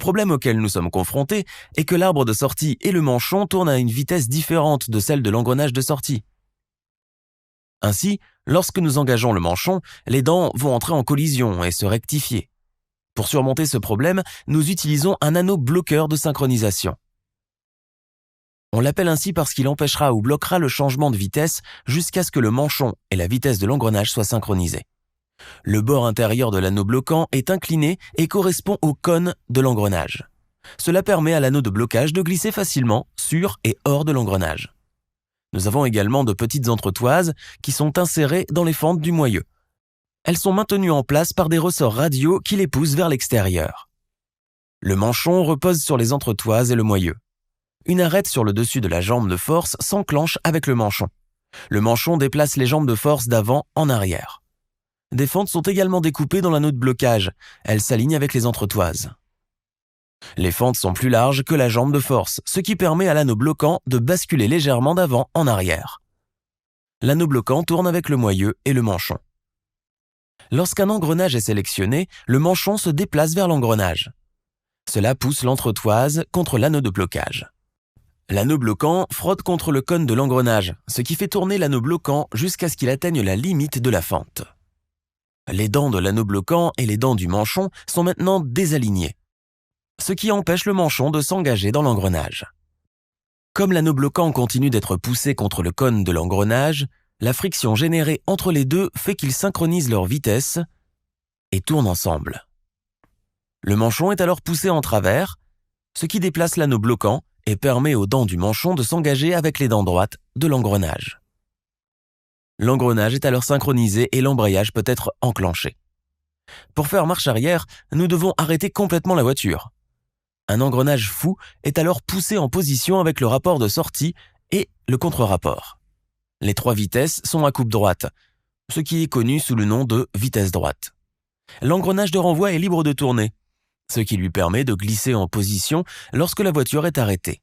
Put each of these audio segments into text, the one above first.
Problème auquel nous sommes confrontés est que l'arbre de sortie et le manchon tournent à une vitesse différente de celle de l'engrenage de sortie. Ainsi, lorsque nous engageons le manchon, les dents vont entrer en collision et se rectifier. Pour surmonter ce problème, nous utilisons un anneau bloqueur de synchronisation. On l'appelle ainsi parce qu'il empêchera ou bloquera le changement de vitesse jusqu'à ce que le manchon et la vitesse de l'engrenage soient synchronisés. Le bord intérieur de l'anneau bloquant est incliné et correspond au cône de l'engrenage. Cela permet à l'anneau de blocage de glisser facilement sur et hors de l'engrenage. Nous avons également de petites entretoises qui sont insérées dans les fentes du moyeu. Elles sont maintenues en place par des ressorts radiaux qui les poussent vers l'extérieur. Le manchon repose sur les entretoises et le moyeu. Une arête sur le dessus de la jambe de force s'enclenche avec le manchon. Le manchon déplace les jambes de force d'avant en arrière. Des fentes sont également découpées dans l'anneau de blocage. Elles s'alignent avec les entretoises. Les fentes sont plus larges que la jambe de force, ce qui permet à l'anneau bloquant de basculer légèrement d'avant en arrière. L'anneau bloquant tourne avec le moyeu et le manchon. Lorsqu'un engrenage est sélectionné, le manchon se déplace vers l'engrenage. Cela pousse l'entretoise contre l'anneau de blocage. L'anneau bloquant frotte contre le cône de l'engrenage, ce qui fait tourner l'anneau bloquant jusqu'à ce qu'il atteigne la limite de la fente. Les dents de l'anneau bloquant et les dents du manchon sont maintenant désalignées, ce qui empêche le manchon de s'engager dans l'engrenage. Comme l'anneau bloquant continue d'être poussé contre le cône de l'engrenage, la friction générée entre les deux fait qu'ils synchronisent leur vitesse et tournent ensemble. Le manchon est alors poussé en travers, ce qui déplace l'anneau bloquant et permet aux dents du manchon de s'engager avec les dents droites de l'engrenage. L'engrenage est alors synchronisé et l'embrayage peut être enclenché. Pour faire marche arrière, nous devons arrêter complètement la voiture. Un engrenage fou est alors poussé en position avec le rapport de sortie et le contre-rapport. Les 3 vitesses sont à coupe droite, ce qui est connu sous le nom de vitesse droite. L'engrenage de renvoi est libre de tourner, ce qui lui permet de glisser en position lorsque la voiture est arrêtée.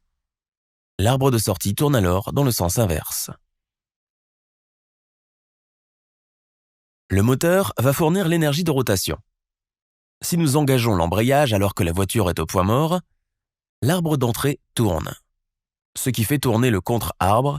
L'arbre de sortie tourne alors dans le sens inverse. Le moteur va fournir l'énergie de rotation. Si nous engageons l'embrayage alors que la voiture est au point mort, l'arbre d'entrée tourne, ce qui fait tourner le contre-arbre